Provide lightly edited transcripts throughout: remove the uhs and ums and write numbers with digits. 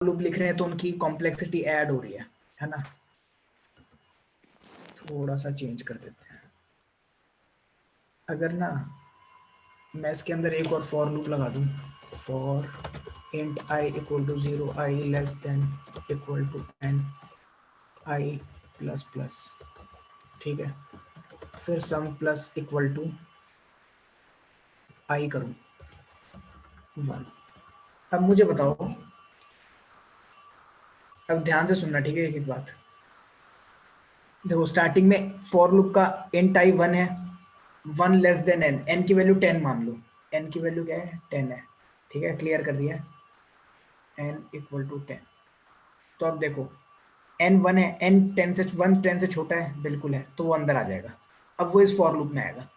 Loop लिख रहे हैं तो उनकी कॉम्प्लेक्सिटी ऐड हो रही है ना। थोड़ा सा चेंज कर देते हैं। अगर ना मैं इसके अंदर एक और फॉर लूप लगा दूं, for int I equal to 0, i less than equal to n i plus plus, ठीक है, फिर sum plus equal to i करूं 1। अब मुझे बताओ, अब ध्यान से सुनना, ठीक है, एक एक बात देखो। स्टार्टिंग में फॉर लूप का इंट आई 1 है, 1 लेस देन एन, एन की वैल्यू 10 मान लो, एन की वैल्यू क्या है 10 है, ठीक है, क्लियर कर दिया, एन इक्वल टू 10। तो अब देखो एन 1 है, एन 10 से 1 10 से छोटा है, बिल्कुल है, तो वो अंदर आ जाएगा। अब वो इस फॉर लूप में आएगा।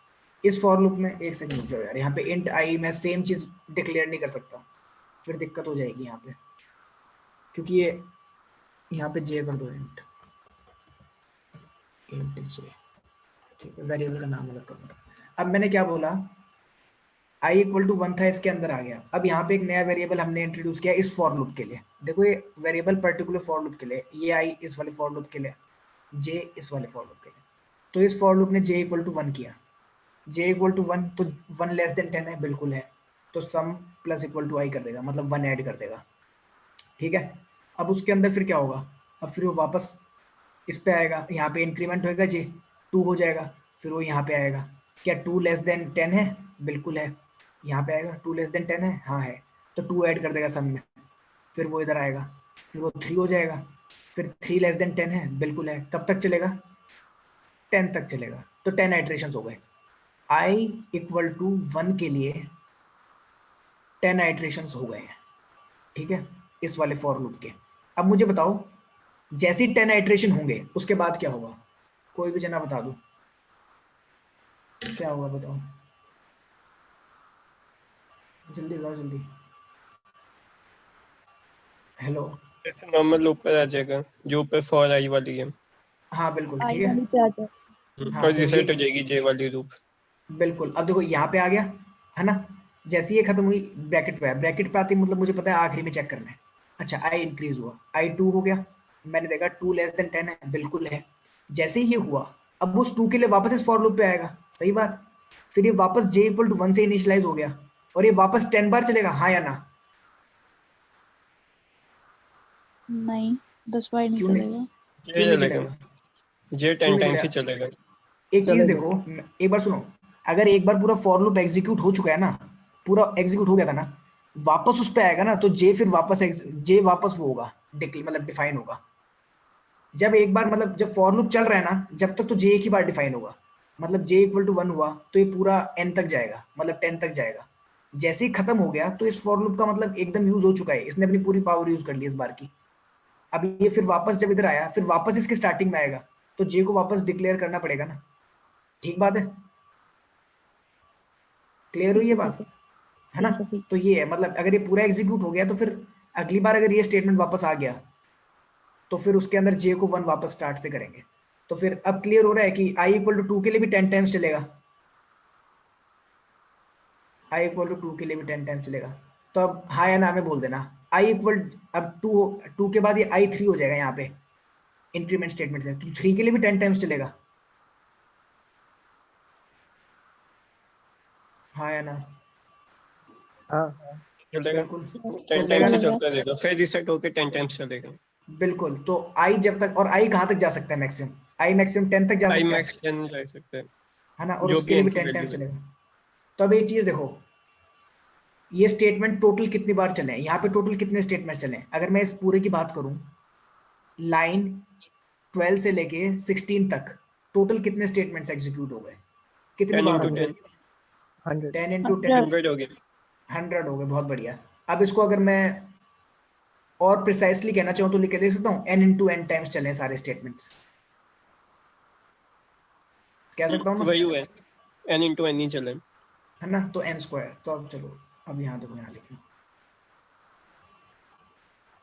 इस फॉर लूप में एक सेकंड रुक जाओ यार, यहाँ पे इंट आई मैं सेम चीज डिक्लेयर नहीं कर सकता, फिर दिक्कत हो जाएगी यहाँ पे, क्योंकि ये यहाँ पे जे कर दो, इंट इंट जे, ठीक है, वेरिएबल का नाम अलग कर दो। अब मैंने क्या बोला, आई इक्वल टू 1 था, इसके अंदर आ गया। अब यहाँ पे एक नया वेरिएबल हमने इंट्रोड्यूस किया इस फॉर लूप के लिए। देखो ये वेरिएबल पर्टिकुलर फॉर लूप के लिए, ये आई इस वाले फॉर लूप के लिए, जे इस वाले फॉर लूप के लिए। तो इस फॉर लूप ने जे इक्वल टू 1 किया, जे इक्वल टू 1, तो 1 लेस देन 10 है, बिल्कुल है, तो सम प्लस इक्वल टू आई कर देगा, मतलब 1 ऐड कर देगा, ठीक है। अब उसके अंदर फिर क्या होगा, अब फिर वो वापस इस पे आएगा, यहाँ पे इंक्रीमेंट होएगा, जे 2 हो जाएगा, फिर वो यहाँ पे आएगा। क्या 2 लेस देन 10 है, बिल्कुल है, यहाँ पे आएगा 2 लेस देन 10 है, हाँ है, तो 2 ऐड कर देगा सम में, फिर वो इधर आएगा, फिर वो 3 हो जाएगा, फिर 3 लेस देन 10 है, बिल्कुल है, कब तक चलेगा 10 तक चलेगा, तो 10 आइट्रेशंस हो गए। आई इक्वल टू 1 के लिए 10 आइट्रेशंस हो गए हैं, ठीक है, इस वाले फॉर लूप के। अब मुझे बताओ, जैसे ही 10 आइट्रेशन होंगे उसके बाद क्या होगा, कोई भी जना बता दो क्या होगा, बताओ जल्दी बताओ जल्दी। हेलो, जैसे नॉर्मल लूप पर आ जाएगा जो ऊपर फॉर आई वाली है। हाँ बिल्कुल, आई ठीक है, वाली पे आ जाए। हाँ और तो ये रिसेट हो जाएगी जे वाली लूप। बिल्कुल। अब देखो यहाँ पे आ गया है ना, जैसे ये खत्म हुई ब्रैकेट पे है, ब्रैकेट पे आती मतलब मुझे पता है आखिरी में चेक करना है। अच्छा आई इंक्रीज हुआ, आई 2 हो गया, मैंने देखा 2 लेस देन 10 है, बिल्कुल है, जैसे ही ये हुआ अब उस 2 के लिए वापस इस फॉर लूप पे आएगा, सही बात। फिर ये वापस जे इक्वल टू 1 से इनिशियलाइज हो गया, और ये वापस 10 बार चलेगा, हाँ या ना। नहीं 10 बार नहीं क्यों नहीं, चलेगा। क्यों जे नहीं चलेगा, चलेगा, जे क्यों 10 नहीं टाइम्स ही चलेगा। चलेगा। एक चीज चलेगा। देखो, एक बार सुनो, अगर एक बार पूरा फॉर लूप एग्जीक्यूट हो चुका है ना, पूरा एग्जीक्यूट हो गया था ना, वापस उस पे आएगा ना, तो जे फिर वापस जे वापस वो होगा, मतलब डिफाइन होगा। जब एक बार मतलब जब फॉर लूप चल रहा है ना, जब तक तो जे एक ही बार डिफाइन होगा, मतलब जे इक्वल टू 1 हुआ तो ये पूरा एन तक जाएगा, मतलब 10 तक जाएगा। जैसे ही खत्म हो गया तो इस फॉर लूप का मतलब एकदम यूज हो चुका है, इसने अपनी पूरी पावर यूज कर ली इस बार की। अब ये फिर वापस जब इधर आया, फिर वापस इसके स्टार्टिंग में आएगा, तो जे को वापस डिक्लेयर करना पड़ेगा ना, ठीक बात है, क्लियर हुई ठीक ये है बात, ठीक है है ना। ठीक है ठीक तो ये है, मतलब अगर ये पूरा एग्जीक्यूट हो गया तो फिर अगली बार अगर ये स्टेटमेंट वापस आ गया तो फिर उसके अंदर जे को 1 वापस स्टार्ट से करेंगे। तो फिर अब क्लियर हो रहा है कि आई इक्वल टू 2 के लिए भी 10 टाइम्स चलेगा, आई इक्वल टू 2 के लिए भी 10 टाइम्स चलेगा। तो अब हाँ या ना में बोल देना, आई इक्वल, अब 2 के बाद ये आई 3 हो जाएगा यहाँ पे इंक्रीमेंट स्टेटमेंट से, तो 3 के लिए भी 10 टाइम्स चलेगा, हाँ या ना। हाँ चलेगा, बिल्कुल 10 चलेगा टाइम्स ही ना, चलेगा। चलता रहेगा, फिर रिसेट होके 10 टाइम्स चलेगा। बिल्कुल। तो आई जब तक, और आई कहाँ तक जा सकता है मैक्सिमम, आई मैक्सिमम 10 तक जा आई सकता मैक्स 10 जा सकते हैं, है ना, और जो उसके भी लिए एन भी की 10 टाइम्स वैल्यू है। चलेगा। तो अब एक चीज देखो, ये स्टेटमेंट टोटल कितनी बार चले हैं, यहाँ पे टोटल कितने स्टेटमेंट चले हैं, अगर मैं इस पूरे की बात करूं, लाइन 12 से लेके 16 तक टोटल कितने स्टेटमेंट्स एग्जीक्यूट हो गए, कितनी 10 बार इंटू हो गए, 10 100। 10 इंटू 10, 100। 100 हो गया। 100 हो गए, बहुत बढ़िया। अब इसको अगर मैं और प्रिसाइसली कहना चाहूँ तो लिख सकता हूँ n इंटू एन टाइम्स चले हैं सारे स्टेटमेंट्स, कह सकता हूँ ना, वही हुआ है, एन इंटू एन ही चले। है ना, तो n स्क्वायर। तो अब चलो, अब यहाँ देखो, यहाँ लिख लो।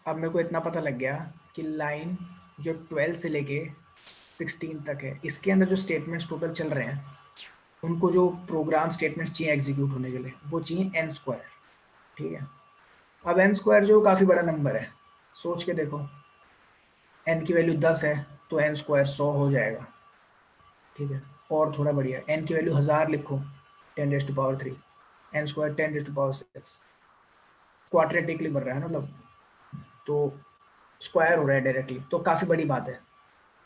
अब मेरे को इतना पता लग गया कि लाइन जो 12 से लेके 16 तक है, इसके अंदर जो स्टेटमेंट्स टोटल चल रहे हैं, उनको जो प्रोग्राम स्टेटमेंट्स चाहिए एग्जीक्यूट होने के लिए, वो चाहिए n स्क्वायर, ठीक है। अब n स्क्वायर जो काफ़ी बड़ा नंबर है, सोच के देखो, n की वैल्यू 10 है तो n स्क्वायर 100 हो जाएगा, ठीक है। और थोड़ा बढ़िया, n की वैल्यू 1000 लिखो, 10⁻3, n स्क्वायर 10⁻6, क्वाड्रेटिकली बढ़ रहा है मतलब, तो स्क्वायर हो रहा है डायरेक्टली, तो काफ़ी बड़ी बात है।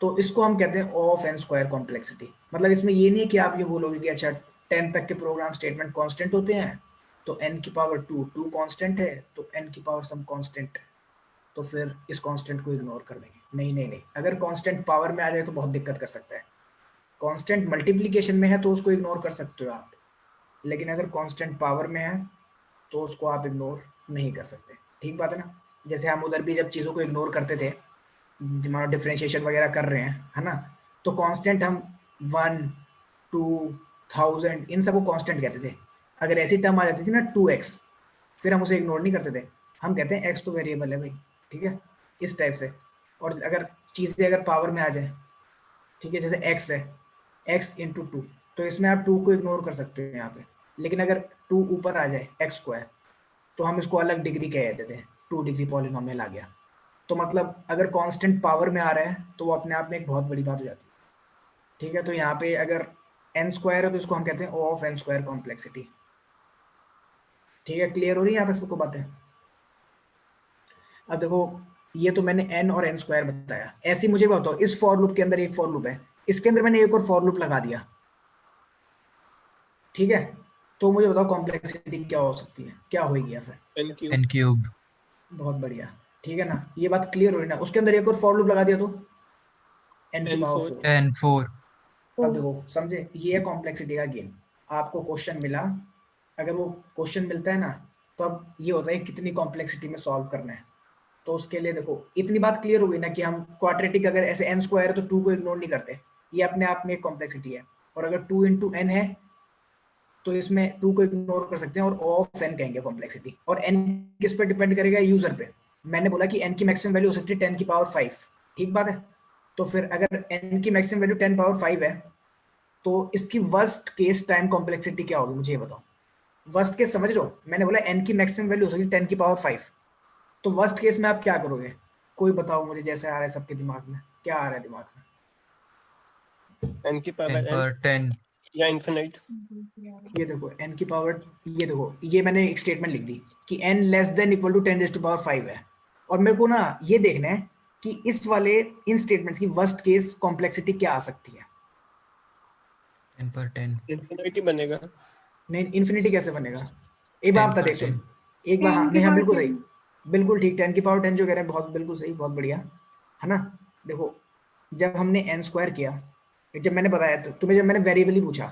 तो इसको हम कहते हैं ऑफ एन स्क्वायर कॉम्प्लेक्सिटी। मतलब इसमें ये नहीं है कि आप ये बोलोगे कि अच्छा 10 तक के प्रोग्राम स्टेटमेंट कांस्टेंट होते हैं तो n की पावर 2 कांस्टेंट है तो n की पावर सम कांस्टेंट, तो फिर इस कांस्टेंट को इग्नोर कर देंगे। नहीं नहीं नहीं, अगर कांस्टेंट पावर में आ जाए तो बहुत दिक्कत कर सकता है। कांस्टेंट मल्टीप्लिकेशन में है तो उसको इग्नोर कर सकते हो आप, लेकिन अगर कांस्टेंट पावर में है तो उसको आप इग्नोर नहीं कर सकते। ठीक बात है ना। जैसे हम उधर भी जब चीज़ों को इग्नोर करते थे, हमारा डिफरेंशिएशन वगैरह कर रहे हैं, है ना, तो कांस्टेंट हम 1, 2, 1000 इन सबको कांस्टेंट कहते थे। अगर ऐसी टर्म आ जाती थी ना 2x, फिर हम उसे इग्नोर नहीं करते थे, हम कहते हैं x तो वेरिएबल है भाई, ठीक है, इस टाइप से। और अगर चीज़ें अगर पावर में आ जाए, ठीक है, जैसे x है, x इंटू 2, तो इसमें आप 2 को इग्नोर कर सकते हो यहाँ पे। लेकिन अगर 2 ऊपर आ जाए x स्क्वायर, तो हम इसको अलग डिग्री कह देते हैं, 2 डिग्री पॉलिनोमियल आ गया। तो मतलब अगर कांस्टेंट पावर में आ रहा है तो वो अपने आप में एक बहुत बड़ी बात हो जाती है। ठीक है, तो यहाँ पे अगर n स्क्वायर है तो इसको हम कहते हैं O of n square complexity. ठीक है, क्लियर हो रही है यहाँ तक सबको बातें। अब देखो, ये तो मैंने n और n स्क्वायर बताया। ऐसे ही मुझे बताओ, इस फॉर लूप के अंदर एक फॉर लूप है, इसके अंदर मैंने एक और फॉर लूप लगा दिया, ठीक है, तो मुझे बताओ कॉम्प्लेक्सिटी क्या हो सकती है, क्या होगी या फिर एन क्यूब। N cube. बहुत बढ़िया, ठीक है ना, ये बात क्लियर हो रही ना। उसके अंदर एक और फॉर लूप लगा दिया तो n की पावर N4। 4। एन 4। अब देखो समझे, ये है कॉम्प्लेक्सिटी का गेम। आपको क्वेश्चन मिला, अगर वो क्वेश्चन मिलता है ना, तो अब ये होता है कितनी कॉम्प्लेक्सिटी में सॉल्व करना है। तो उसके लिए देखो, इतनी बात क्लियर हो गई ना कि हम क्वाड्रेटिक अगर ऐसे n स्क्वायर है तो 2 को इग्नोर नहीं करते, ये अपने आप में एक कॉम्प्लेक्सिटी है। और अगर 2 इंटू n है तो इसमें 2 को इग्नोर कर सकते हैं और ऑफ n कहेंगे कॉम्प्लेक्सिटी। और n किस पे डिपेंड करेगा, यूजर पे। मैंने बोला कि n की मैक्सिमम वैल्यू हो सकती है 10 की पावर 5, ठीक बात है। तो फिर अगर n की मैक्सिमम वैल्यू 10 पावर 5 है तो इसकी वर्स्ट केस टाइम कॉम्प्लेक्सिटी क्या होगी, मुझे ये बताओ। वर्स्ट केस समझ रहे हो, मैंने बोला n की मैक्सिमम वैल्यू हो सकती है 10 की पावर 5, तो वर्स्ट केस में आप क्या करोगे, कोई बताओ मुझे, जैसे आ रहा है सबके दिमाग में, क्या आ रहा है दिमाग में। n की एन पावर n पर 10। या इन्फिनिट। ये देखो n की पावर, ये देखो, ये मैंने एक स्टेटमेंट लिख दी कि n less than equal to 10 raise to power 5 है। और मेरे को ना ये देखना है कि इस वाले इन स्टेटमेंट्स की वर्स्ट केस कॉम्प्लेक्सिटी क्या आ सकती है। एन पर 10। इन्फिनिट ही बनेगा। नहीं, इन्फिनिटी कैसे बनेगा, एक बार 10 बता पर देख सुन, 10। एक बार, हाँ 10 की नहीं हाँ पावर बिल्कुल सही, 10। बिल्कुल ठीक, 10 की पावर 10 जो कह रहे हैं बहुत बिल्कुल सही, बहुत बढ़िया, है ना। देखो, जब हमने n स्क्वायर किया, जब मैंने बताया तो तुम्हें, जब मैंने वेरिएबल ही पूछा,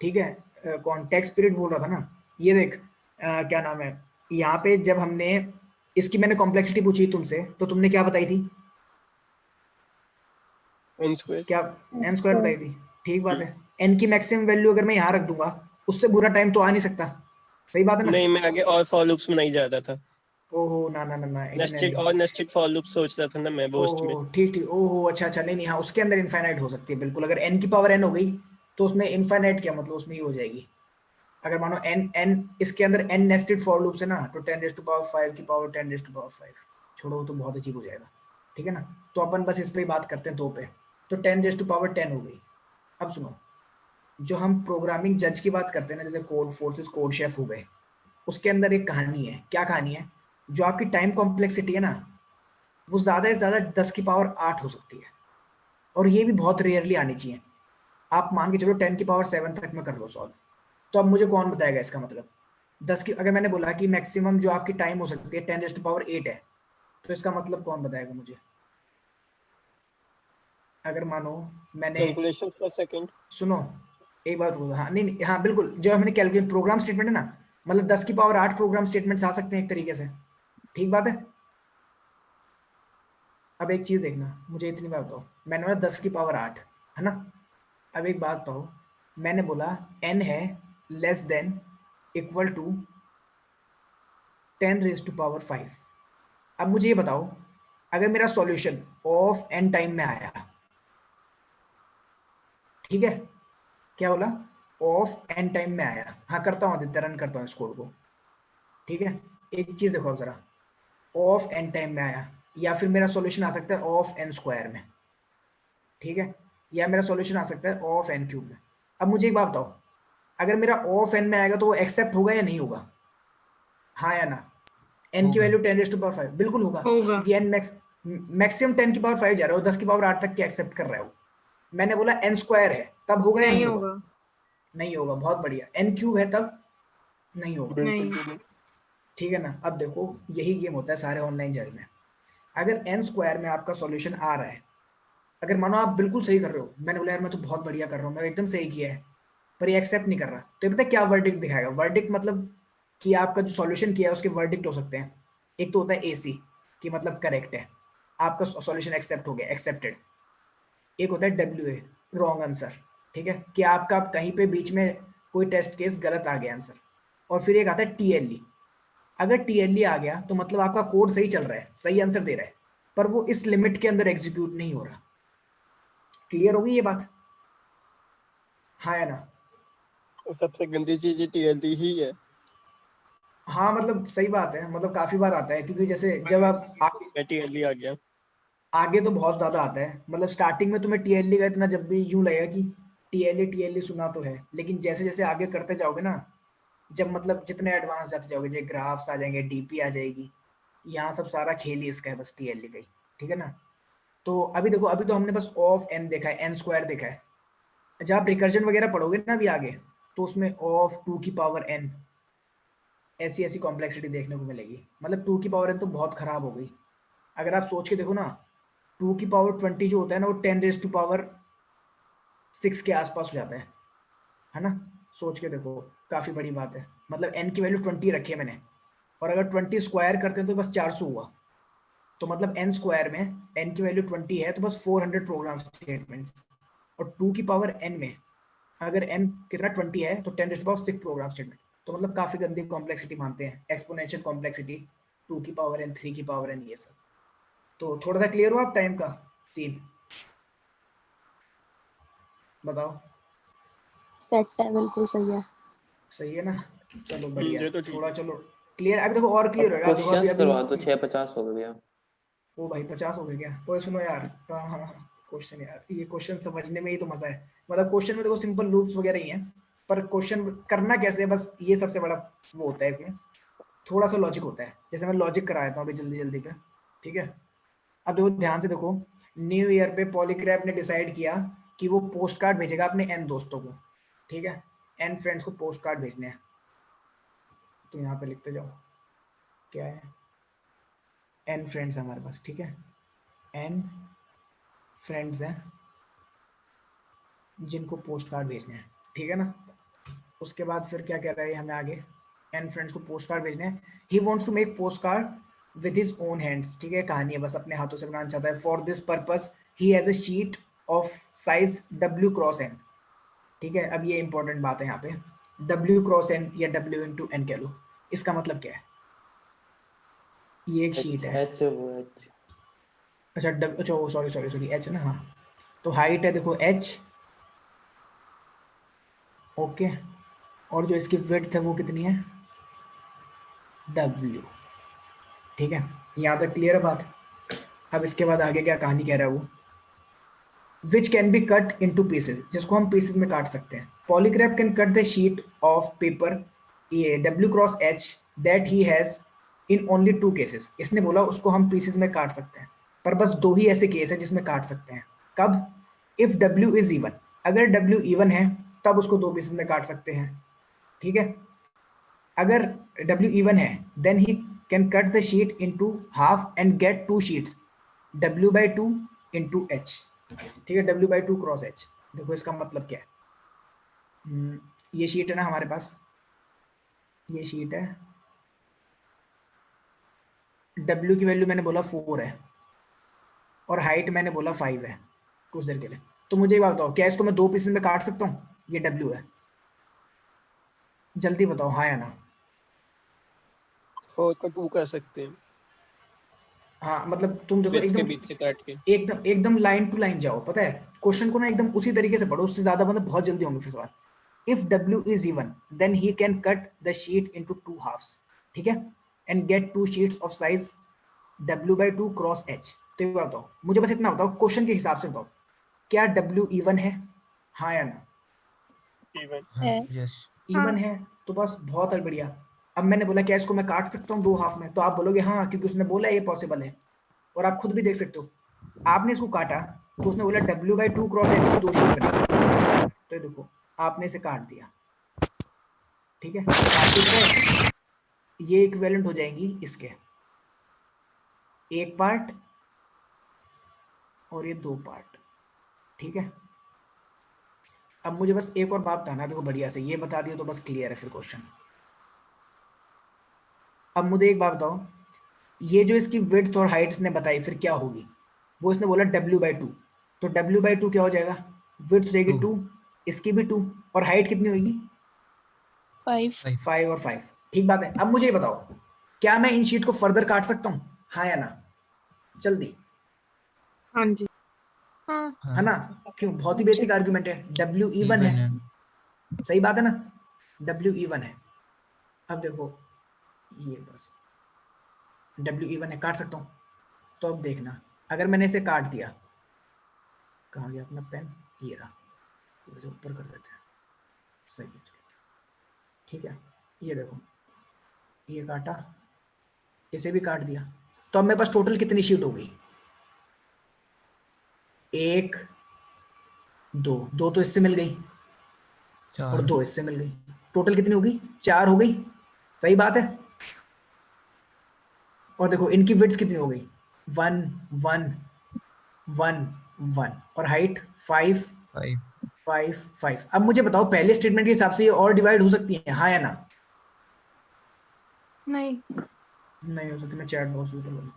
ठीक है, कौन टेक्स्ट पीरियड बोल रहा था ना, ये देख, क्या नाम है, यहाँ पे जब हमने इसकी मैंने कॉम्प्लेक्सिटी पूछी तुमसे तो तुमने क्या बताई थी, n स्क्वायर। क्या n स्क्वायर बताई थी, ठीक बात है। हम्म। n की मैक्सिमम वैल्यू अगर मैं यहाँ रख दूंगा, उससे बुरा टाइम तो आ नहीं सकता, सही बात है ना। नहीं, मैं आगे और फॉर लूप्स में नहीं जा रहा था। ओहो, ना ना ना ना, इतने नेस्टेड नहीं। और नेस्टेड फॉर लूप सोच रहा था ना मैं बोस्ट में। ओहो ठीक ठीक, ओहो अच्छा अच्छा, नहीं नहीं हाँ, उसके अंदर इनफाइनाइट हो सकती है बिल्कुल। अगर n की पावर n हो गई तो उसमें इनफाइनाइट क्या मतलब, उसमें ही हो जाएगी। अगर मानो n इसके अंदर n नेस्टेड फॉर लूप्स है ना, तो 10 रेज़ टू पावर 5 की पावर 10 रेज़ टू पावर 5, छोड़ो तो बहुत अजीब हो जाएगा, ठीक है ना। तो अपन बस इस पे ही बात करते हैं, दो पे, तो 10 रेज़ टू पावर 10 हो गई। अब सुनो, जो हम प्रोग्रामिंग जज की बात करते हैं ना, जैसे कोड फोर्सेस, कोड शेफ हो गए, उसके अंदर एक कहानी है। क्या कहानी है, जो आपकी टाइम कॉम्प्लेक्सिटी है ना, वो ज़्यादा से ज़्यादा 10 की पावर 8 हो सकती है, और ये भी बहुत रेयरली आनी चाहिए। आप मान के चलो 10 की पावर 7 तक में कर लो सॉल्व, तो अब मुझे कौन बताएगा इसका मतलब। 10 की, अगर मैंने बोला कि मैक्सिमम जो आपकी टाइम हो सकती है 10 रेज़ टू पावर 8 है, तो इसका मतलब कौन बताएगा मुझे। अगर मानो मैंने, कैलकुलेशंस पर सेकंड। सुनो एक बात रुको, हाँ नहीं नहीं हाँ बिल्कुल, जो हमने कैलकुलेट प्रोग्राम स्टेटमेंट है ना, मतलब 10 की पावर 8 प्रोग्राम स्टेटमेंट्स आ सकते हैं एक तरीके से, ठीक बात है। अब एक चीज देखना, मुझे इतनी बात बताओ, मैंने बोला 10 की पावर 8, है ना। अब एक बात बताओ, मैंने बोला n है less than equal to 10 raise to power 5। अब मुझे ये बताओ, अगर मेरा सॉल्यूशन ऑफ n टाइम में आया, ठीक है, क्या बोला, ऑफ n टाइम में आया, हाँ करता हूँ आदित्य, रन करता हूँ इस कोड को, ठीक है। एक चीज देखो अब जरा, ऑफ एन टाइम में आया, या फिर मेरा सॉल्यूशन आ सकता है ऑफ एन स्क्वायर में, ठीक है, या मेरा सॉल्यूशन आ सकता है ऑफ एन क्यूब में। अब मुझे एक बात बताओ, अगर मेरा ऑफ एन में आएगा तो वो एक्सेप्ट होगा या नहीं होगा, हाँ या ना? एन की होगा। वैल्यू 10⁵ बिल्कुल होगा, होगा। क्योंकि एन मैक्सिमम 10⁵ जा रहा है, 10⁵ तक के एक्सेप्ट कर रहा है वो। मैंने बोला एन स्क्वायर है तब होगा या नहीं नहीं होगा? होगा। नहीं होगा, बहुत बढ़िया। एन क्यूब है तब नहीं होगा, बिल्कुल नहीं। भी नहीं। ठीक है ना? अब देखो यही गेम होता है सारे ऑनलाइन जेल में। अगर एन स्क्वायर में आपका सॉल्यूशन आ रहा है, अगर मानो आप बिल्कुल सही कर रहे हो, मैंने बोला यार मैं तो बहुत बढ़िया कर रहा हूँ, मैं एकदम सही किया है, पर ये एक्सेप्ट नहीं कर रहा, तो ये पता है क्या वर्डिक्ट दिखाएगा? वर्डिक्ट मतलब कि आपका जो सॉल्यूशन किया है उसके वर्डिक्ट हो सकते हैं। एक तो होता है एसी कि मतलब करेक्ट है, आपका सॉल्यूशन एक्सेप्ट हो गया, एक्सेप्टेड। एक होता है डब्ल्यू ए, रॉन्ग आंसर, ठीक है, कि आपका कहीं पे बीच में कोई टेस्ट केस गलत आ गया आंसर। और फिर एक आता है टीएलई। अगर टीएलई आ गया तो मतलब आपका कोड सही चल रहा है, सही आंसर दे रहा है, पर वो इस लिमिट के अंदर एग्जीक्यूट नहीं हो रहा। क्लियर होगी ये बात, हाँ या ना? तो सबसे गंदी चीज टीएलडी ही है। हाँ मतलब सही बात है, मतलब काफी बार आता है, क्योंकि जैसे जब आप टीएलडी आ गया। आगे तो बहुत ज्यादा आता है, मतलब स्टार्टिंग में तुम्हें टीएलई का इतना जब भी यूं लगेगा कि टीएलई टीएलई सुना तो है, लेकिन जैसे जैसे आगे करते जाओगे ना, जब मतलब जितने एडवांस जाते जाओगे, जो ग्राफ्स आ जाएंगे, डीपी आ जाएगी, यहाँ सब सारा खेल ही इसका है, बस टीएलई का ही, ठीक है ना? तो अभी देखो, अभी तो हमने बस ऑफ एन देखा है, एन स्क्वायर देखा है। जब आप रिकर्जन वगैरह पढ़ोगे ना अभी आगे, तो उसमें ऑफ 2n ऐसी ऐसी कॉम्प्लेक्सिटी देखने को मिलेगी। मतलब 2n तो बहुत खराब हो गई। अगर आप सोच के देखो ना, 2 की पावर 20 जो होता है ना, वो 10⁶ के आसपास हो जाता है ना? सोच के देखो, काफी बड़ी बात है। मतलब n की वैल्यू 20 रखी है मैंने, और अगर 20 स्क्वायर करते हैं तो बस 400 हुआ। तो मतलब n स्क्वायर में n की वैल्यू 20 है तो बस 400 प्रोग्राम स्टेटमेंट्स, और 2 की पावर n में अगर n कितना 20 है तो 10⁶ प्रोग्राम स्टेटमेंट। तो मतलब काफी गंदी कॉम्प्लेक्सिटी मानते हैं, एक्सपोनेंशियल कॉम्प्लेक्सिटी, 2 की पावर n, 3 की पावर n, ये सब। तो थोड़ा सा क्लियर हो आप टाइम का सीन? बताओ। सेट है, बिल्कुल सही है। सही है ना? चलो बढ़िया, ये तो ठीक थोड़ा है। चलो क्लियर। अभी देखो और क्लियर अब होगा, देखो अभी क्वेश्चंस अभी करवा दो, 650 हो गया। ओ भाई 50 हो गए क्या? ओए सुनो यार, हाँ हाँ हाँ, क्वेश्चन यार, ये क्वेश्चन समझने में ही तो मजा है। मतलब क्वेश्चन में देखो सिंपल लूप्स वगैरह ही हैं, पर क्वेश्चन करना कैसे है, बस ये सबसे बड़ा वो होता है इसमें, थोड़ा सा लॉजिक होता है। जैसे मैं लॉजिक करा देता हूँ अभी जल्दी जल्दी पे, ठीक है? अब देखो ध्यान से देखो, न्यू ईयर पे पॉलीक्रैप ने डिसाइड किया कि वो पोस्ट कार्ड भेजेगा अपने एन दोस्तों को, ठीक है? एन फ्रेंड्स को पोस्ट कार्ड भेजने हैं। तो यहाँ पे लिखते जाओ क्या है, एन फ्रेंड्स है हमारे पास, ठीक है? एन फ्रेंड्स हैं जिनको पोस्ट कार्ड भेजने हैं, ठीक है ना? उसके बाद फिर क्या कह रहा है हमें आगे, एन फ्रेंड्स को पोस्ट कार्ड भेजने हैं। He wants to make post card with his own hands, ठीक है? कहानी है, बस अपने हाथों से बनाना चाहता है। For this purpose he has a sheet of size W×N, ठीक है? अब ये इंपॉर्टेंट बात है यहाँ पे, W×N या W×N कह लो, इसका मतलब क्या है? ये एक शीट है, एच वो एच अच्छा अच्छा सॉरी सॉरी सॉरी, एच ना, हाँ। तो हाइट है देखो h, ओके, और जो इसकी विड्थ है वो कितनी है, W, ठीक है? यहाँ तक क्लियर है बात? अब इसके बाद आगे क्या कहानी कह रहा है वो, which can be cut into pieces, जिसको हम पीसेस में काट सकते हैं। Polygraph can cut the sheet of paper ये W×H that he has in only 2 cases. इसने बोला उसको हम पीसेस में काट सकते हैं, पर बस 2 ही ऐसे केस है जिसमें काट सकते हैं। कब? इफ W इज इवन, अगर W इवन है तब उसको 2 पीसेस में काट सकते हैं, ठीक है? अगर W इवन है then he can cut the sheet into half and get 2 sheets, W/2 into H, ठीक है? W/2 × H। देखो इसका मतलब क्या है, ये शीट है ना हमारे पास, ये शीट है, W की वैल्यू मैंने बोला 4 है, और हाइट मैंने बोला 5 है कुछ देर के लिए। तो मुझे ये बात बताओ, क्या इसको मैं 2 पीसेस में काट सकता हूँ? ये W है, जल्दी बताओ हाँ या ना? 4 को 2 कर सकते हैं, हाँ मतलब तुम देखो विड्थ के एकदम बीच से काट के। एकदम एकदम लाइन टू लाइन जाओ, पता है क्वेश्चन को ना एकदम उसी तरीके से पढ़ो, उससे ज्यादा मतलब बहुत जल्दी होंगे फिर सवाल। If W is even then he can cut the sheet into 2 halves, ठीक है? And get 2 sheets of size W/2 cross H। तो ये बताओ, मुझे बस इतना बताओ, क्वेश्चन के हिसाब से बताओ, क्या W इवन है, हाँ या ना? इवन। हाँ है। यस इवन है तो बस बहुत बढ़िया। अब मैंने बोला क्या इसको मैं काट सकता हूँ दो हाफ में, तो आप बोलोगे हाँ, क्योंकि उसने बोला ये पॉसिबल है। और आप खुद भी देख सकते हो, आपने इसको काटा तो उसने बोला W/2 क्रॉस H की दो शीट बनेगी, तो देखो आपने इसे काट दिया, ठीक है। काटते गए, ये इक्विवेलेंट हो जाएंगी इसके, एक पार्ट और ये दो पार्ट, ठीक है। अब मुझे बस एक और बात बताना, देखो बढ़िया से ये बता दिया तो बस क्लियर है फिर क्वेश्चन। अब मुझे एक बात बताओ, ये जो इसकी विड्थ और हाइट इसने बताई फिर क्या होगी, वो इसने बोला W/2, तो W/2 क्या हो जाएगा, विड्थ रहेगी 2, इसकी भी 2, और हाइट कितनी होगी 5। 5 और 5, ठीक बात है। अब मुझे ये बताओ, क्या मैं इन शीट को फर्दर काट सकता हूँ, हाँ या ना, जल्दी, हाँ जी। हाँ। है ना? क्यों, बहुत ही बेसिक आर्गुमेंट है, W इवन है, सही बात है ना, W इवन है। अब देखो ये बस W इवन है, काट सकता हूँ। तो अब देखना, अगर मैंने इसे काट दिया, कहाँ गया अपना पेन, ये रहा, इसे ऊपर कर देते हैं, सही है, चलो ठीक है। ये देखो, ये काटा, इसे भी काट दिया, तो अब मेरे पास टोटल कितनी शीट हो गई, 1 2, 2 तो इससे मिल गई और 2 इससे मिल गई, टोटल कितनी होगी, 4 हो गई, सही बात है। और देखो इनकी विड्थ कितनी हो गई, 1 1 1 1, और हाइट 5 5 5। अब मुझे बताओ, पहले स्टेटमेंट के हिसाब से ये और डिवाइड हो सकती है, हाँ या ना? नहीं। नहीं हो सकती, मैं चैट बॉक्स में बोलूँ,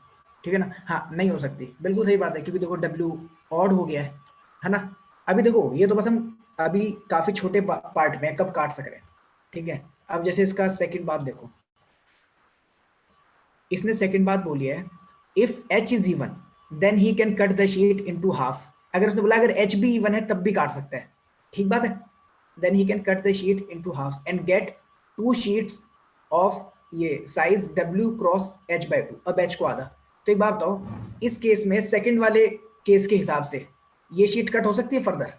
ठीक है ना, हाँ नहीं हो सकती, बिल्कुल सही बात है, क्योंकि देखो W ऑड हो गया है ना। अभी देखो ये तो बस हम अभी काफी छोटे पार्ट में कब काट सक रहे हैं, ठीक है। अब जैसे इसका सेकंड बात देखो, इसने सेकंड बात बोली है, if H is even then he can cut the sheet into half. अगर उसने बोला अगर H भी इवन है तब भी काट सकता है, ठीक बात है। Then he can cut the sheet into halves and get 2 sheets of ये साइज W क्रॉस H/2, अब H को आधा। तो एक बात बताओ, इस केस में सेकंड वाले केस के हिसाब से ये शीट कट हो सकती है फर्दर,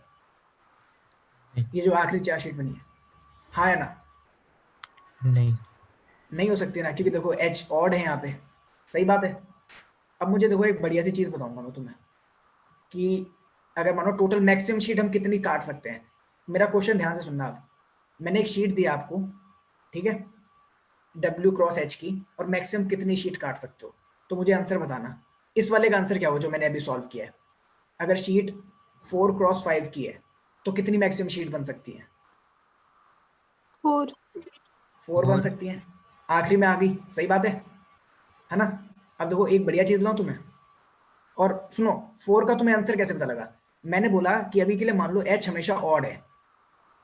ये जो आखिरी 4 शीट बनी है, हाँ या ना? नहीं नहीं हो सकती ना, क्योंकि देखो H ऑड है यहाँ पे, सही बात है। अब मुझे देखो एक बढ़िया सी चीज बताऊंगा मैं तुम्हें, कि अगर मानो टोटल मैक्सिमम शीट हम कितनी काट सकते हैं। मेरा क्वेश्चन ध्यान से सुनना आप, मैंने एक शीट दी आपको, ठीक है, W क्रॉस H की, और मैक्सिमम कितनी शीट काट सकते हो, तो मुझे आंसर बताना। इस वाले का आंसर क्या हो जो मैंने अभी सॉल्व किया है, अगर शीट 4 क्रॉस 5 की है तो कितनी मैक्सिमम शीट बन सकती है, 4। 4 बन सकती हैं, आखिरी में आ गई, सही बात है ना। अब देखो एक बढ़िया चीज बताऊं तुम्हें, और सुनो, 4 का तुम्हें आंसर कैसे पता लगा, मैंने बोला कि अभी के लिए मान लो H हमेशा ऑड है,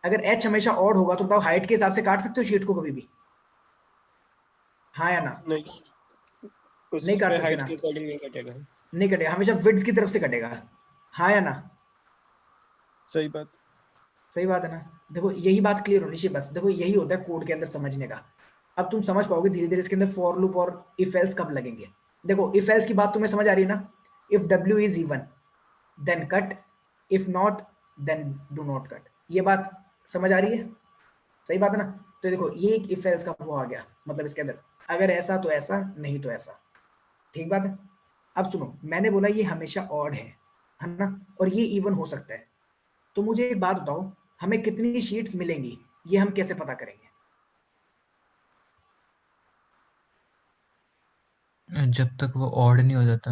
अगर H हमेशा ऑड होगा तो बताओ हाइट के हिसाब से काट सकते हो शीट को कभी भी, हाँ या ना? नहीं, नहीं काट उसमें सकते हाइट ना, के अकॉर्डिंग नहीं कटेगा। नहीं कटेगा, हमेशा विड्थ की तरफ से कटेगा, हाँ या ना? सही बात। सही बात है ना। देखो यही बात क्लियर होनी चाहिए, बस देखो यही होता है कोड के अंदर समझने का। अब तुम समझ पाओगे धीरे धीरे इसके अंदर फॉर लूप और इफ एल्स कब लगेंगे। देखो इफ एल्स की बात तुम्हें समझ आ रही है ना, if W is even then cut, if not then do not cut, ये बात समझ आ रही है, सही बात है ना। तो देखो ये एक इफ एल्स का वो आ गया, मतलब इसके अंदर अगर ऐसा तो ऐसा, नहीं तो ऐसा, ठीक बात है। अब सुनो, मैंने बोला ये हमेशा ऑड है ना, और ये इवन हो सकता है, तो मुझे एक बात बताओ, हमें कितनी शीट्स मिलेंगी, ये हम कैसे पता करेंगे? जब तक वो ऑड नहीं हो जाता।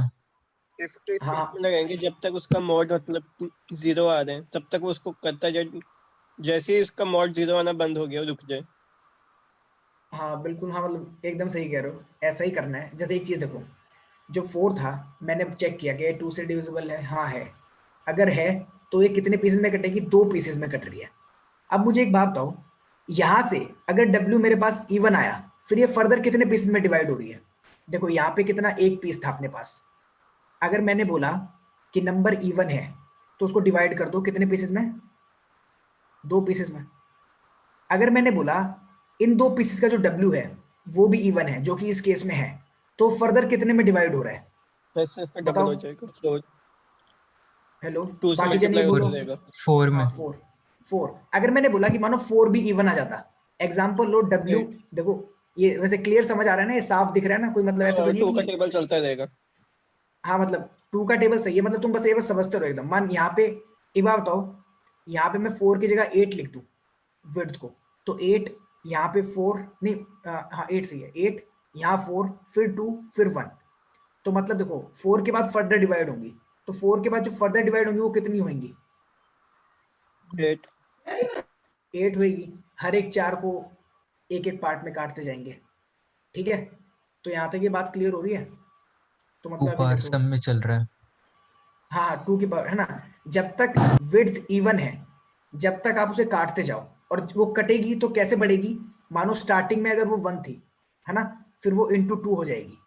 इफ के हाँ स्टेटमेंट लगाएंगे जब तक उसका मॉड मतलब 0 आ रहे हैं तब तक वो उसको करता जाए, जैसे ही उसका मॉड 0 आना बंद हो गया वो रुक जाए। हाँ बिल्कुल, हाँ मतलब एकदम सही कह रहे हो, ऐसा ही करना है। जैसे एक चीज देखो, जो 4 था मैंने चेक किया कि 2 से डिविजिबल है, हाँ है, अगर है तो ये कितने पीसेस में कटेगी, 2 पीसेस में कट रही है। अब मुझे एक बात बताओ, यहां से अगर W मेरे पास इवन आया, फिर ये फर्दर कितने पीसेस में डिवाइड हो रही है। देखो यहाँ पे कितना, एक पीस था अपने पास, अगर मैंने बोला कि नंबर इवन है तो उसको डिवाइड कर दो कितने पीसेस में, 2 पीसेस में। अगर मैंने बोला इन 2 पीसेस का जो W है वो भी इवन है, जो कि इस केस में है, तो फर्दर कितने में डिवाइड हो रहा है? वैसे इसका डबल बताओ। हो जाएगा, 4 हेलो, 2 से बाकी जन ये मल्टीप्लाई बोलो। हो जाएगा। 4 में। हाँ 4 अगर मैंने बोला कि मानो 4 भी इवन आ जाता, एग्जाम्पल लो W, Eight। देखो ये वैसे क्लियर समझ आ रहा है ना, ये साफ दिख रहा है ना, कोई मतलब ऐसा तो नहीं 2 है का कि टेबल चलता रहेगा। हाँ मतलब 2 का टेबल सही है, मतलब तुम बस ये बस समझते रहो एकदम। मान यहाँ पे एक बार बताओ, यहाँ पे मैं 4 की जगह 8 लिख दूं विड्थ को, तो 8 यहाँ पे 4 नहीं, हाँ 8 सही है, 8 यहाँ 4 फिर 2 फिर 1, तो मतलब देखो 4 के बाद फर्दर डिवाइड होंगी, तो 4 के बाद जो फर्दर डिवाइड होंगी वो कितनी होंगी? 8। 8 होगी। हर एक 4 को एक एक पार्ट में काटते जाएंगे, ठीक है? तो यहाँ तक ये बात क्लियर हो रही है? तो 2 मतलब अभी पावर देखो, सम में चल रहा है। हाँ 2 की पावर है ना, जब तक विड्थ इवन है, जब तक आप उसे काटते जाओ, और वो कटेगी तो कैसे बढ़ेगी? मानो स्टार्टिंग में अगर वो 1 थी, है ना, फिर वो इंटू 2 हो जाएगी,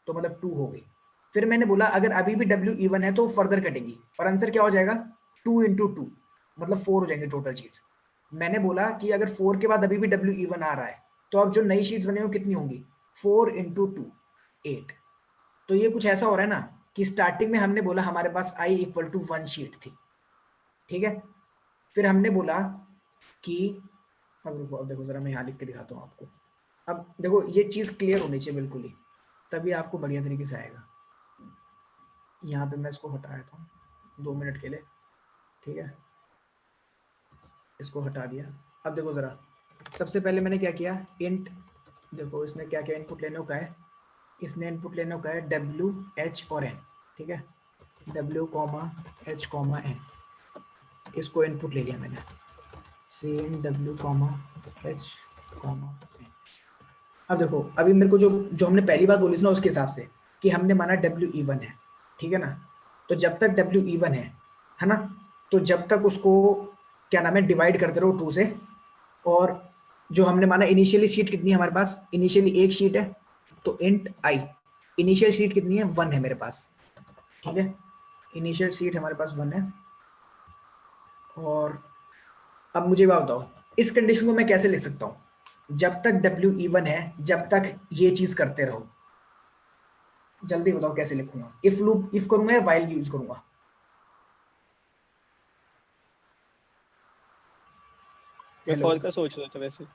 तो मतलब 2 हो गई। फिर मैंने बोला अगर अभी भी W इवन है तो फर्दर कटेगी, और आंसर क्या हो जाएगा? 2 इंटू 2, मतलब 4 हो जाएंगे टोटल शीट्स। मैंने बोला कि अगर 4 के बाद अभी भी W इवन आ रहा है, तो अब जो नई शीट्स बनी वो कितनी होंगी? 4 इंटू 2 8। तो ये कुछ ऐसा हो रहा है ना कि स्टार्टिंग में हमने बोला हमारे पास I इक्वल टू 1 शीट थी, ठीक है? फिर हमने बोला कि, अब रुको, अब देखो जरा मैं यहाँ लिख के दिखाता हूँ आपको। अब देखो ये चीज क्लियर होनी चाहिए बिल्कुल ही, तभी आपको बढ़िया तरीके से आएगा। यहाँ पे मैं इसको हटा देता हूँ 2 मिनट के लिए, ठीक है? इसको हटा दिया। अब देखो जरा, सबसे पहले मैंने क्या किया, इंट, देखो इसने क्या क्या इनपुट लेने को कहा है, इसने इनपुट लेने को कहा है W H और N, ठीक है? W, H, N, इसको इनपुट ले लिया मैंने, सेम W, H, N। अब देखो अभी मेरे को जो जो हमने पहली बात बोली थी ना उसके हिसाब से, कि हमने माना W इवन है, ठीक है ना? तो जब तक W इवन है ना, तो जब तक उसको क्या नाम है डिवाइड करते रहो 2 से। और जो हमने माना इनिशियली शीट कितनी है हमारे पास? इनिशियली एक शीट है, तो इंट I, इनिशियल शीट कितनी है? 1 है मेरे पास, ठीक है? इनिशियल शीट हमारे पास 1 है। और अब मुझे बात बताओ, इस कंडीशन को मैं कैसे लिख सकता हूँ? जब तक W इवन है, जब तक ये चीज करते रहो। जल्दी बताओ कैसे लिखूंगा? इफ लूप इफ करूंगा या वाइल यूज करूंगा? मैं हेलो, फॉर का सोच रहा था वैसे।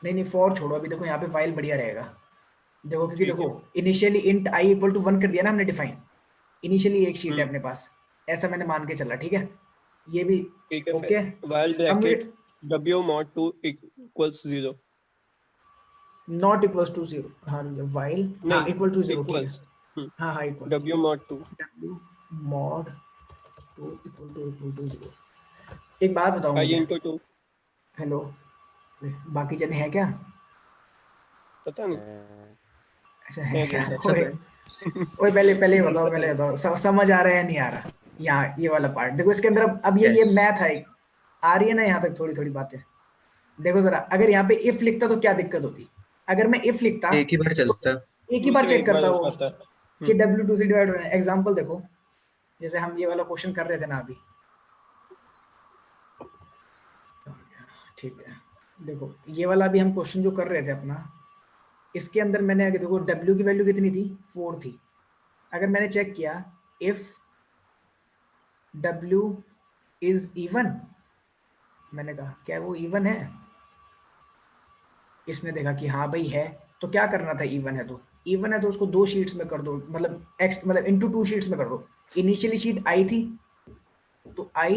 नहीं फॉर छोड़ो, अभी देखो यहाँ पे वाइल बढ़िया रहेगा। देखो क्योंकि ठीक देखो है, initially int I equal to 1 कर दिया ना हमने डिफाइन, इनिशियली एक शीट है हम्म, अपने पास, ऐसा मैंने मान के चला, ठीक है? ये भी ठीक है। ओके। फिर वाइल अब मुझे bracket W mod 2 equals 0, not equals to 0, हाँ वाइल, हाँ नहीं इक्वल टू 0, ठीक है। इक्वल्स, हाँ equal, W mod 2 W mod 2 equal to 0। एक बात बताओ I मुझे, into 2, हेलो, बाकी जने हैं क्या? पता नहीं अच्छा है है क्या? क्या सब ओए है। ओए, पहले ये बताओ, पता नहीं। समझ आ रहा है या नहीं आ रहा? यहाँ ये वाला पार्ट देखो, इसके अंदर अब ये यस। मैथ है, आ रही है ना यहाँ तक थोड़ी थोड़ी बातें? देखो जरा, अगर यहाँ पे इफ लिखता तो क्या दिक्कत होती? अगर मैं इफ लिखता एक ही बार तो चलता है। एक ही 2 बार से चेक एक बार करता हो वो पाता है। कि W2 से डिवाइड हो रहा है। एग्जाम्पल देखो, जैसे हम ये वाला क्वेश्चन कर रहे थे ना अभी, ठीक है? देखो ये वाला अभी हम क्वेश्चन जो कर रहे थे अपना, इसके अंदर मैंने आगे देखो W की वैल्यू कितनी थी? 4 थी। अगर मैंने चेक किया इफ W इज इवन, मैंने कहा क्या वो इवन है? इसने देखा कि हाँ भाई है, तो क्या करना था? इवन है तो, इवन है तो उसको 2 शीट्स में कर दो, मतलब एक्स मतलब इंटू 2 शीट्स में कर दो। इनिशियली शीट I थी, तो I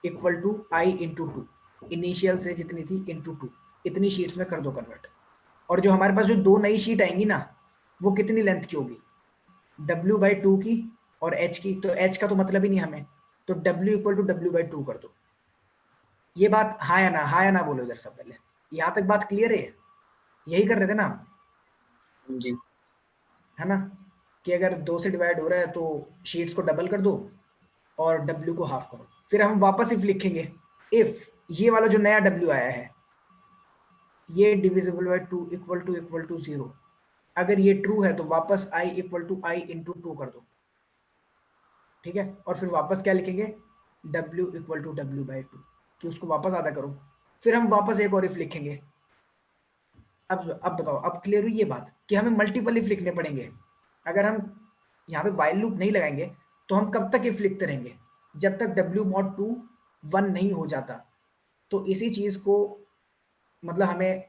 equal to I into 2, initial से जितनी थी इंटू 2, इतनी शीट्स में कर दो कन्वर्ट। और जो हमारे पास जो 2 नई शीट आएंगी ना, वो कितनी लेंथ की होगी? W/2 की और H की, तो H का तो मतलब ही नहीं हमें, तो W इक्वल टू W/2 कर दो। ये बात हाँ या ना, हाँ या ना बोलो इधर सब पहले। यहाँ तक बात क्लियर है? यही कर रहे थे ना हम, जी। है ना? कि अगर 2 से डिवाइड हो रहा है तो शीट्स को डबल कर दो और W को हाफ करो। फिर हम वापस इफ लिखेंगे, इफ ये वाला जो नया W आया है, ये डिविजिबल बाय 2 इक्वल टू 0, अगर ये ट्रू है तो वापस I equal to I into 2 कर दो, ठीक है? और फिर वापस क्या लिखेंगे? W इक्वल टू W/2, कि उसको वापस आधा करो। फिर हम वापस एक और इफ लिखेंगे, अब बताओ, अब क्लियर हुई ये बात कि हमें मल्टीपल इफ लिखने पड़ेंगे। अगर हम यहाँ पे वाइल लूप नहीं लगाएंगे तो हम कब तक इफ लिखते रहेंगे, जब तक w mod 2 1 नहीं हो जाता। तो इसी चीज को मतलब हमें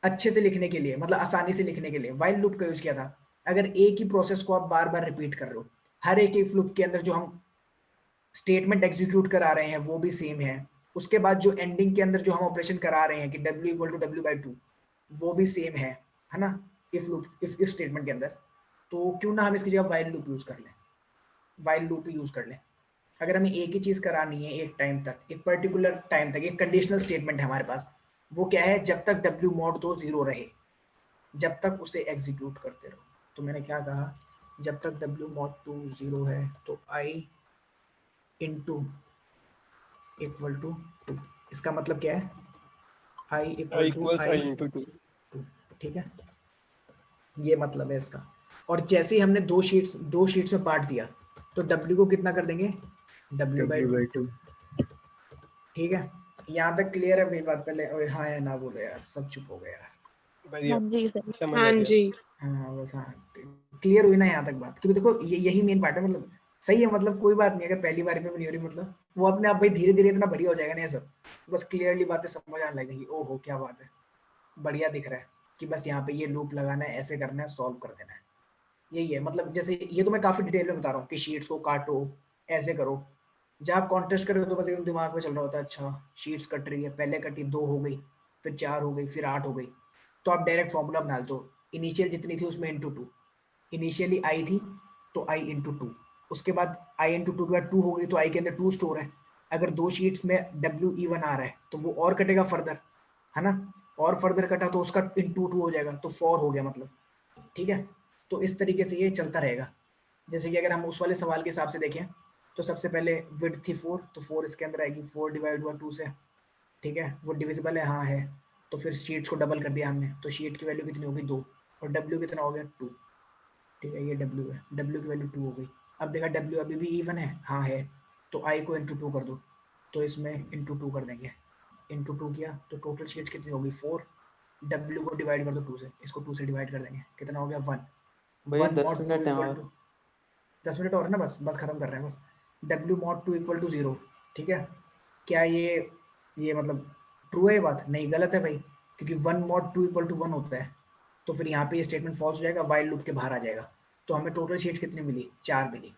अच्छे से लिखने के लिए, मतलब आसानी से लिखने के लिए वाइल लूप का यूज किया था। अगर एक ही प्रोसेस को आप बार बार रिपीट कर रहे हो, हर एक इफ लूप के अंदर जो हम स्टेटमेंट एग्जीक्यूट करा रहे हैं वो भी सेम है, उसके बाद जो एंडिंग के अंदर जो हम ऑपरेशन करा रहे हैं कि w इक्वल टू w/2 वो भी सेम है ना, इफ लूप इफ स्टेटमेंट के अंदर। तो क्यों ना हम इसकी जगह वाइल लूप यूज कर लें, वाइल लूप यूज कर लें। अगर हमें एक ही चीज करानी है एक टाइम तक, एक पर्टिकुलर टाइम तक, एक कंडीशनल स्टेटमेंट है हमारे पास, वो क्या है, जब तक w mod 2 0 रहे, जब तक उसे एग्जीक्यूट करते रहो। तो मैंने क्या कहा, जब तक w mod 2 0 है तो I इंटू इक्वल टू 2। इसका मतलब क्या है, I I equal to equals I I into 2. 2। ठीक है, ये मतलब है इसका। और जैसे ही हमने दो शीट्स में बांट दिया तो w को कितना कर देंगे, w/2। ठीक है, यहाँ तक क्लियर है मेरी बात? पहले ओए हाँ या ना बोलो यार, सब चुप हो गए यार। बढ़िया, हाँ जी सर। समझ आ हाँ गया। जी। हाँ बस, हाँ क्लियर हुई ना यहाँ तक बात? क्योंकि देखो यही मेन पार्ट है, मतलब सही है, मतलब कोई बात नहीं अगर पहली बार में नहीं हो रही, मतलब वो अपने आप भाई धीरे धीरे इतना बढ़िया हो जाएगा ना ये सब, बस क्लियरली बातें समझ आने लग जाएंगी। ओहो क्या बात है, बढ़िया दिख रहा है कि बस यहाँ पे ये लूप लगाना है, ऐसे करना है, सॉल्व कर देना है। यही है, मतलब जैसे ये तो मैं काफी डिटेल में बता रहा हूँ कि शीट्स को काटो, ऐसे करो। जब आप कॉन्टेस्ट करोगे तो बस एकदम दिमाग में चल रहा होता है, अच्छा शीट्स कट रही है, पहले कटी 2 हो गई, फिर 4 हो गई, फिर 8 हो गई। तो आप डायरेक्ट फॉर्मूला बना दो, इनिशियल जितनी थी उसमें इंटू 2, इनिशियली आई थी तो आई इंटू 2, उसके बाद आई इंटू 2 के बाद 2 हो गई तो आई के अंदर 2 स्टोर है। अगर दो शीट्स में W even आ रहा है तो वो और कटेगा फर्दर, है ना, और फर्दर कटा तो उसका इंटू 2 हो जाएगा, तो 4 हो गया मतलब। ठीक है, तो इस तरीके से ये चलता रहेगा। जैसे कि अगर हम उस वाले सवाल के हिसाब से देखें तो सबसे पहले विड्थ थी 4, तो 4 इसके अंदर आएगी, 4 डिवाइड हुआ 2 से। ठीक है, वो डिविजिबल है, हाँ है। तो फिर शीट्स को डबल कर दिया हमने, तो शीट की वैल्यू कितनी होगी 2, और W कितना हो गया 2। ठीक है, ये W है, W की वैल्यू 2 हो गई। अब देखा W अभी भी इवन है, हाँ है, तो I को इंटू 2 कर दो, तो इसमें इंटू 2 कर देंगे, इंटू 2 किया तो टोटल शीट्स कितनी होगी 4। W को डिवाइड कर दो 2 से, इसको 2 से डिवाइड कर देंगे, कितना हो गया 1। भैया 1 10 mod 2 मिनट है इक्वल और। टू, 10 मिनट और है ना, बस खत्म कर रहे हैं बस। W mod 2 equal to 0। ठीक है, क्या ये मतलब ट्रू है ये बात? नहीं, गलत है भाई, क्योंकि 1 mod 2 इक्वल टू 1 होता है। तो फिर यहाँ पे ये स्टेटमेंट फॉल्स हो जाएगा, वाइल लूप के बाहर आ जाएगा। तो हमें टोटल शीट्स कितनी मिली, 4 मिली।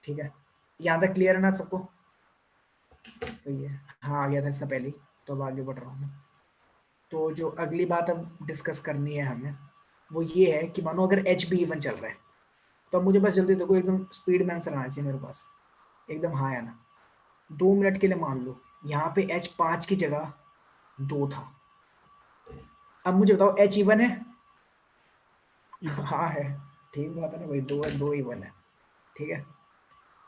ठीक है, यहाँ तक क्लियर है ना सबको? सही है, हाँ आ गया था इसका पहले ही, तो अब आगे बढ़ रहा हूँ मैं। तो जो अगली बात अब डिस्कस करनी है हमें वो ये है कि मानो अगर एच बी इवन चल रहा है, तो अब मुझे बस जल्दी देखो, एकदम स्पीड में आंसर आना चाहिए मेरे पास, एकदम हाँ या ना। 2 मिनट के लिए मान लो यहाँ पे एच 5 की जगह 2 था। अब मुझे बताओ एच इवन है? हाँ है, ठीक बात है ना भाई, 2 इवन है। ठीक है,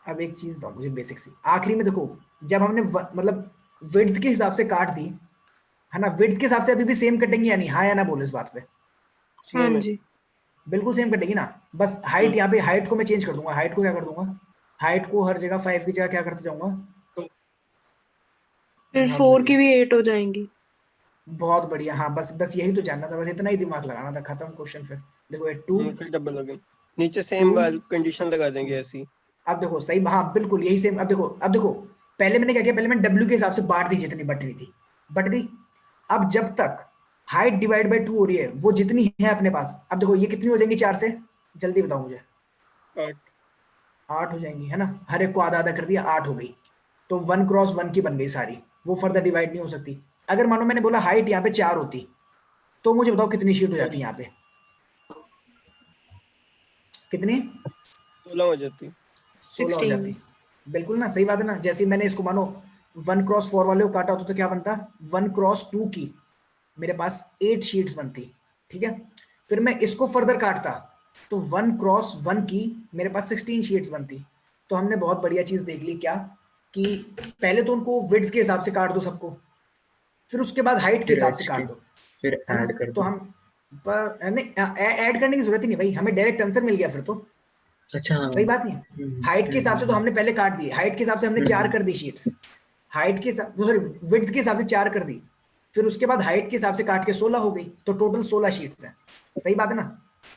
अब एक चीज दो मुझे बेसिक सी, आखिरी में देखो, जब हमने मतलब विड्थ के हिसाब से काट दी है ना, विड्थ के हिसाब से अभी भी सेम कटेंगे या नहीं, हाँ या ना बोलो इस बात पे? हाँ सेम है। जी। बिल्कुल सेम कटेगी ना, बस हाइट यहाँ पे, हाइट को मैं चेंज कर दूंगा। हाइट को क्या कर दूंगा, हाइट को हर जगह 5 की जगह क्या करते जाऊंगा, फिर बहुत 4 की बढ़िया, भी 8 हो जाएंगी। बहुत बढ़िया। हाँ बस यही तो जानना था, बस इतना ही दिमाग लगाना था, खत्म क्वेश्चन। फिर देखो ये 2 फिर डबल हो गए, नीचे 2 सेम वाली कंडीशन लगा देंगे ऐसी। अब देखो सही, हाँ बिल्कुल यही सेम। अब देखो पहले मैंने क्या किया, पहले मैंने W के हिसाब से बांट दी, जितनी बट रही थी बट दी। अब जब तक हाइट डिवाइड बाय 2 हो रही है, वो जितनी है अपने पास, अब देखो ये कितनी हो जाएंगी 4 से, जल्दी बताओ मुझे। 8 हो जाएंगी, है ना, हर एक को आधा आधा कर दिया, 8 हो गई। तो 1 क्रॉस 1 की बन गई सारी, वो फर्दर डिवाइड नहीं हो सकती। अगर मानो मैंने बोला हाइट यहाँ पे 4 होती, तो मुझे बताओ कितनी शीट हो जाती यहाँ पे, कितनी? 16 हो जाती। 16 हो 16। जाती। बिल्कुल ना, सही बात है ना। जैसे मैंने इसको मानो 1 क्रॉस 4 वाले को काटा होता तो क्या बनता, 1 क्रॉस 2 की मेरे पास 8 शीट्स बनती। ठीक है, फिर मैं इसको फर्दर काटता तो 1 क्रॉस 1 की मेरे पास 16 शीट्स बनती। तो हमने बहुत बढ़िया चीज देख ली, क्या कि पहले तो उनको विड्थ के हिसाब से काट दो सबको, फिर उसके बाद हाइट के फिर हिसाब से एच काट टी, दो, फिर है ना। ऐड कर तो दो। हम पर नहीं, ऐड करने की जरूरत ही नहीं भाई, हमें डायरेक्ट आंसर मिल गया फिर तो। अच्छा हाँ। सही बात नहीं है, हाइट के हिसाब से तो हमने पहले काट दी, हाइट के हिसाब से हमने 4 कर दी शीट्स, हाइट के साथ सॉरी विड्थ के हिसाब से 4 कर दी, फिर उसके बाद हाइट के हिसाब से काट के 16 हो गई, तो टोटल 16 शीट्स हैं। सही बात है ना?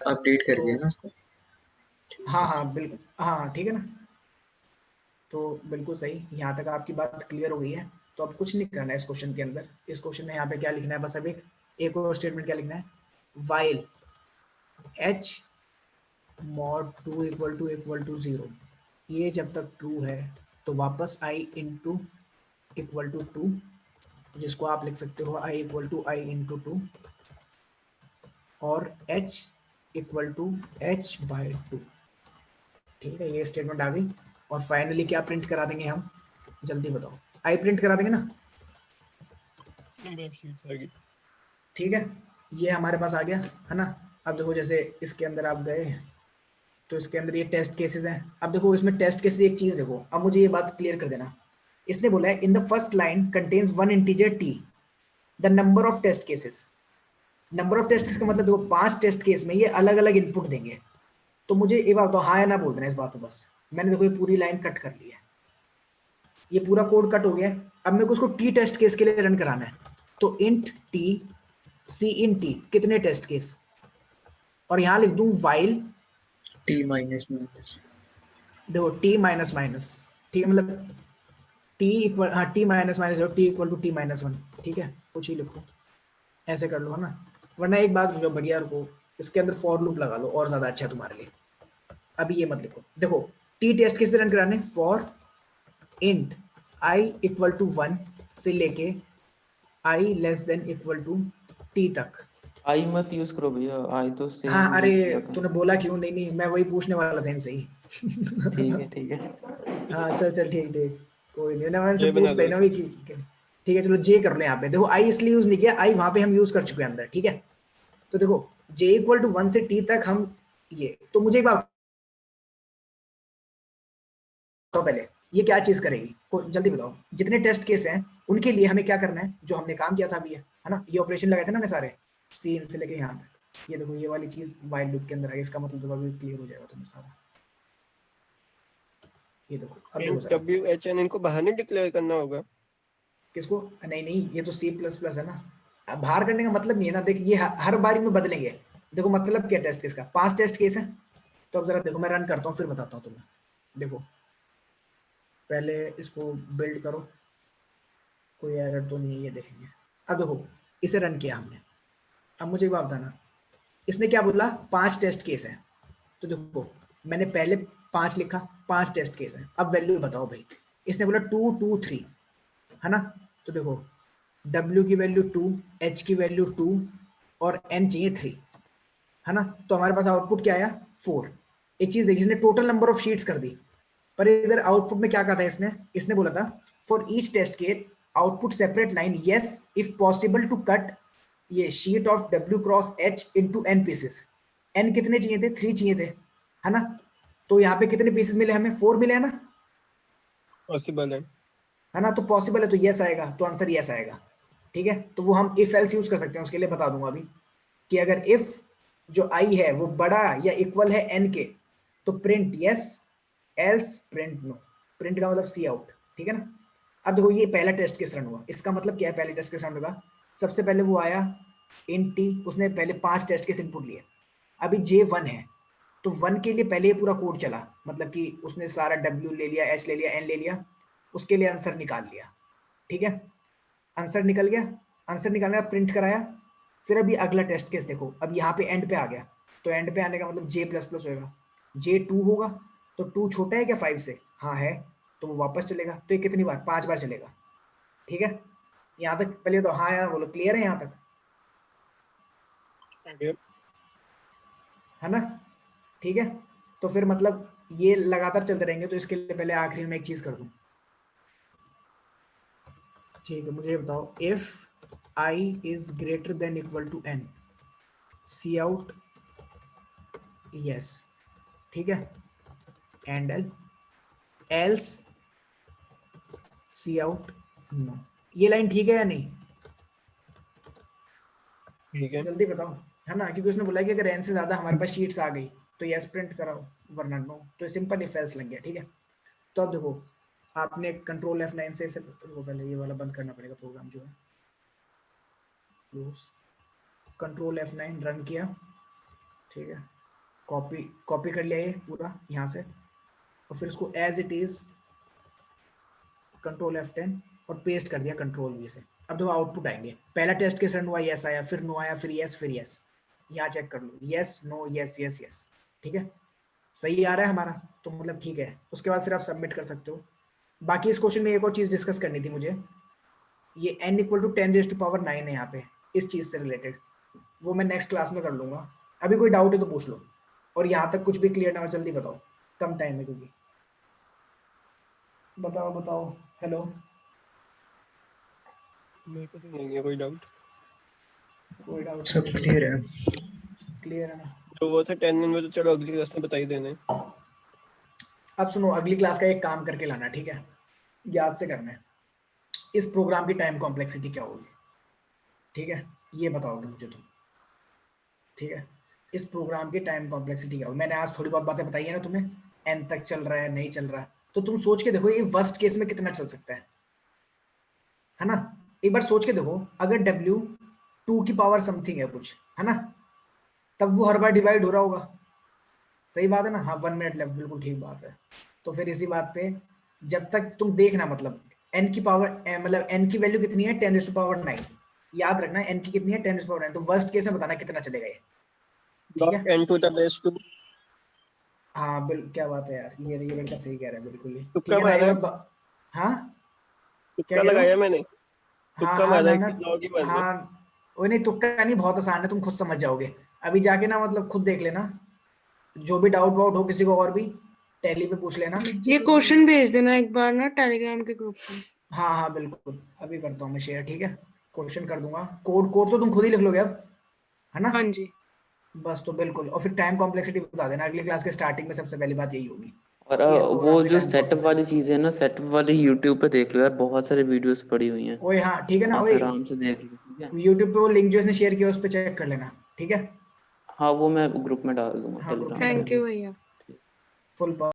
अपडेट कर तो दिया ना उसको। हाँ हाँ बिल्कुल, हाँ ठीक है ना। तो बिल्कुल सही, यहाँ तक आपकी बात क्लियर हो गई है। तो अब कुछ नहीं करना है इस क्वेश्चन के अंदर। इस क्वेश्चन में यहाँ पे क्या लिखना है, बस अब एक और स्टेटमेंट क्या लिखना है, while h mod 2 equal to 0, ये जब तक ट्रू है तो वापस i इंटू इक्वल टू 2, जिसको आप लिख सकते हो i equal to i into 2, और h equal to h by 2। ठीक है, ये स्टेटमेंट आ गई। और फाइनली क्या प्रिंट करा देंगे हम, जल्दी बताओ। आई प्रिंट करा देंगे ना? नंबर ऑफ शीट्स आ गई। ठीक है, ये हमारे पास आ गया है ना। अब देखो जैसे इसके अंदर आप गए तो इसके अंदर ये टेस्ट केसेस हैं। अब देखो इसमें टेस्ट केसेस, एक चीज देखो, अब मुझे ये बात क्लियर कर देना। इसने बोला है in the first line contains one integer t, the number of test cases. Number of test case का मतलब देखो 5 टेस्ट केस में ये अलग अलग इनपुट देंगे। तो मुझे एक बात बताओ, हाँ या ना बोल देना इस बात में बस। मैंने देखो ये पूरी लाइन कट कर ली है, ये पूरा कोड कट हो गया। अब मेरे को उसको टी टेस्ट केस के लिए रन कराना है, तो int t cin t कितने टेस्ट केस, और यहां लिख दूं वाइल टी माइनस माइनस, देखो टी माइनस माइनस, ठीक है, मतलब टी इक्वल, हाँ टी माइनस माइनस और t equal to t minus 1, ठीक है, कुछ ही लिखो, ऐसे कर लो है ना। वरना एक बात जो बढ़िया रुको, इसके अंदर फॉर लूप लगा लो और ज्यादा अच्छा है तुम्हारे लिए। अभी ये मत लिखो, देखो टी टेस्ट कैसे रन कराने, for int I equal to 1 से लेके I less than equal to T तक। आई मत यूज करो भैया, आई तो हाँ सेम अरे यूज किया था। तूने बोला क्यों, नहीं नहीं मैं वही पूछने वाला था इनसे ही। ठीक है ठीक है। हाँ चल चल ठीक ठीक, कोई नहीं ना, मैं इनसे ये बना पूछ दो लेना भी ठीक है चलो जे कर ले। यहाँ पे देखो आई इसलिए यूज नहीं किया, आई वहां पे हम यूज कर चुके हैं अंदर, ठीक है। तो देखो जे इक्वल टू 1 से टी तक हम ये, तो मुझे एक बात बताओ पहले, ये क्या चीज करेगी, जल्दी बताओ। जितने टेस्ट केस हैं उनके लिए हमें क्या करना है, जो हमने काम किया था अभी, है ना, ये ऑपरेशन लगाए थे ना हमने सारे, सी से लेके यहाँ तक। ये देखो ये वाली चीज वाइल लूप के अंदर आ गई, इसका मतलब देखो अभी क्लियर हो जाएगा तुम्हें सारा। ये देखो अब देखो जरा, डब्ल्यू एच एन इनको बाहर नहीं डिक्लेयर करना होगा। किसको, नहीं नहीं ये तो सी प्लस प्लस है ना। अब बाहर करने का मतलब नहीं है ना, देख ये हर बारी में बदलेंगे। देखो मतलब क्या टेस्ट केस का, 5 टेस्ट केस है। तो अब जरा देखो मैं रन करता हूँ फिर बताता हूँ तुम्हें। देखो पहले इसको बिल्ड करो, कोई एरर तो नहीं है, ये देखेंगे। अब देखो इसे रन किया हमने। अब मुझे एक बात बताना, इसने क्या बोला, 5 टेस्ट केस है। तो देखो मैंने पहले 5 लिखा, 5 टेस्ट केस है। अब वैल्यू बताओ भाई, इसने बोला 2 2 3, है ना। तो देखो W की वैल्यू 2, H की वैल्यू 2 और N चाहिए 3, है ना। तो हमारे पास आउटपुट क्या आया, 4। एक चीज देखिए, इसने टोटल नंबर ऑफ शीट्स कर दी, पर इधर आउटपुट में क्या कहा था इसने, इसने बोला था for each test case output separate line yes if possible to cut ये sheet of W cross H into N pieces. N कितने चाहिए थे, 3 चाहिए थे, है ना। तो यहाँ पे कितने पीसेस मिले हमें, 4 मिले, है ना। पॉसिबल है ना, तो पॉसिबल है तो यस आएगा, तो आंसर यस आएगा। ठीक है, तो वो हम इफ एल्स यूज कर सकते हैं, उसके लिए बता दूंगा अभी कि अगर इफ जो आई है वो बड़ा या इक्वल है एन के तो print yes, else print no. Print का मतलब सी आउट, ठीक है ना। अब देखो ये पहला टेस्ट केस रन हुआ, इसका मतलब क्या है, पहले टेस्ट केस रन होगा, सबसे पहले वो आया इन टी, उसने पहले 5 टेस्ट केस इनपुट लिए। अभी J1 है तो 1 के लिए पहले ये पूरा कोड चला, मतलब कि उसने सारा W ले लिया, H ले लिया, N ले लिया, उसके लिए आंसर निकाल लिया। ठीक है, आंसर निकल गया, आंसर निकालने का प्रिंट कराया। फिर अभी अगला टेस्ट केस देखो, अब यहाँ पे एंड पे आ गया, तो एंड पे आने का मतलब J प्लस प्लस होगा, J2 होगा। तो 2 छोटा है क्या 5 से, हाँ है, तो वो वापस चलेगा। तो ये कितनी बार, 5 बार चलेगा। ठीक है, यहाँ तक पहले तो हाँ यार बोलो, क्लियर है यहाँ तक, है। है ना। ठीक है, तो फिर मतलब ये लगातार चलते रहेंगे। तो इसके लिए पहले आखिरी में एक चीज कर दूं, ठीक है, मुझे ये बताओ, if i is greater than equal to n, c out yes, ठीक है, एंड एल एल्स सी आउट नो। ये लाइन ठीक है या नहीं, ठीक है। जल्दी बताओ, है ना, क्योंकि उसने बोला कि अगर एन से ज्यादा हमारे पास शीट्स आ गई तो यस प्रिंट कराओ, वरना नो। तो सिंपल इफ एल्स लग गया। ठीक है, तो अब देखो आपने कंट्रोल F9 से इसे, पहले ये वाला बंद करना पड़ेगा प्रोग्राम जो है। कंट्रोल F9 रन किया, ठीक है, कॉपी कर लिया ये पूरा यहाँ से, और फिर उसको as it is control F10 और पेस्ट कर दिया कंट्रोल V से। अब देखो आउटपुट आएंगे, पहला टेस्ट केस रन हुआ, यस आया, फिर नो आया, फिर यस, यहाँ चेक कर लो, yes no yes yes yes, ठीक है, सही आ रहा है हमारा, तो मतलब ठीक है। उसके बाद फिर आप सबमिट कर सकते हो। बाकी इस क्वेश्चन में एक और चीज़ डिस्कस करनी थी मुझे, ये n इक्वल टू 10⁻⁹ है यहाँ पे, इस चीज़ से रिलेटेड, वो मैं नेक्स्ट क्लास में कर लूँगा। अभी कोई डाउट है तो पूछ लो, और यहाँ तक कुछ भी क्लियर ना हो जल्दी बताओ, कम टाइम है क्योंकि। बताओ हेलो। मेरे को तो नहीं है कोई डाउट। कोई डाउट सब क्लियर है। क्लियर है ना? तो वो था 10 में, तो चलो अगली क्लास में बता ही देने। अब सुनो, अगली क्लास का एक काम करके लाना, ठीक है, याद से करना है, इस प्रोग्राम की टाइम कॉम्प्लेक्सिटी क्या होगी, ठीक है, ये बताओगे मुझे तुम, ठीक है, इस प्रोग्राम की टाइम कॉम्प्लेक्सिटी क्या होगी। मैंने आज थोड़ी बहुत बातें बताई है ना तुम्हें, n तक चल रहा है नहीं चल रहा, तो तुम सोच के देखो ये वर्स्ट केस में कितना चल सकता है ना, एक बार सोच के देखो, अगर w 2 की पावर समथिंग है कुछ, है ना, तब वो हर बार डिवाइड हो रहा होगा, सही बात है ना? हाँ 1 मिनट लेफ्ट, बिल्कुल ठीक बात है। तो फिर इसी बात पे जब तक तुम देखना, मतलब n की पावर मतलब n की वैल्यू कितनी है, 10⁻⁹, याद रखना n की कितनी है, 10⁻⁹, तो वर्स्ट केस में बताना कितना चलेगा ये, ठीक है। n to the base 2। हाँ क्या बात है यार, ये लड़का सही कह रहा है बिल्कुल ही, ठीक तुक्का है ना, मारा एक है? बार हाँ क्या तुक्का कह रहे लगाया हो? मैंने, हाँ तुक्का हाँ मारा ना है ना, कि लॉग ही बन रहे। हाँ वो नहीं, तुक्का नहीं, बहुत आसान है, तुम खुद समझ जाओगे, अभी जाके ना मतलब खुद देख लेना, जो भी डाउट वाउट हो किसी को और भी टैली पे पूछ लेना। ये क्वेश्चन भेज देना एक बार ना टेलीग्राम के ग्रुप में। हाँ बिल्कुल, अभी करता हूँ मैं शेयर, ठीक है, क्वेश्चन कर दूंगा, कोड तो तुम खुद ही लिख लोगे अब, है ना? हाँ जी। बस तो बिल्कुल, और फिर टाइम कॉम्प्लेक्सिटी बता देना, अगली क्लास के स्टार्टिंग में सबसे पहली बात यही होगी और कि इस वो प्रोग्राम की जो टाइम सेटअप वाली कॉम्प्लेक्सिटी। चीजें है ना, सेटअप वाली यूट्यूब पे देख लो यार, बहुत सारी वीडियोस पड़ी हुई हैं, ओए हाँ ठीक है ना, वहाँ ओए पे आराम से देख लो, ठीक है। यूट्यूब पे वो लिंक जो इसने शेयर किया उस पर चेक कर लेना, ठीक है। हाँ वो मैं ग्रुप में डाल दूंगा हाँ ग्रुप टेलीग्राम में पे। डाल थैंक यू भैया। फुल